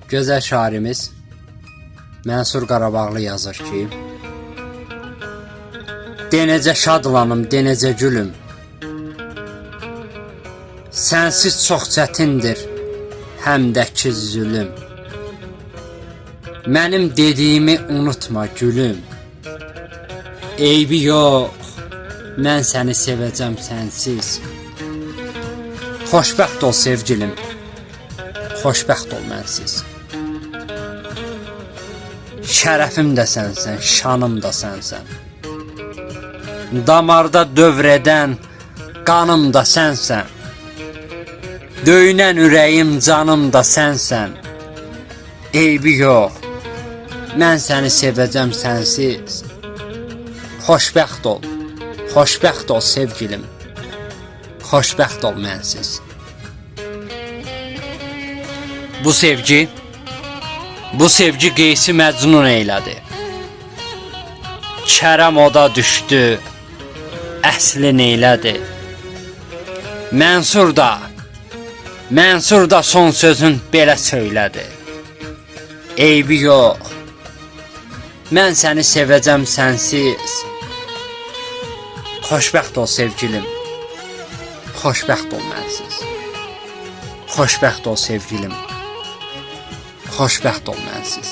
Gözəl şairimiz Mənsur Qarabağlı yazır ki: De necə şadlanım, de necə gülüm, sənsiz çox çətindir həm də ki zülüm. Mənim dediyimi unutma gülüm, eybi yox, mən səni sevəcəm sənsiz. Xoşbəxt ol sevgilim, xoşbəxt ol mənsiz. Şərəfim də sənsən, şanım da sənsən, damarda dövr edən qanım da sənsən, döyünən ürəyim, canım da sənsən. Eybi yox, mən səni sevəcəm sənsiz. Xoşbəxt ol sevgilim, xoşbəxt ol mənsiz. Bu sevgi Qeysi Məcnun eylədi. Kərəm oda düşdü, əsli neylədi. Mənsur da son sözün belə söylədi. Eybi yox, mən səni sevəcəm sənsiz. Xoşbəxt ol sevgilim, xoşbəxt ol mənsiz. Xoşbəxt ol sevgilim, xoşbəxt ol mənsiz.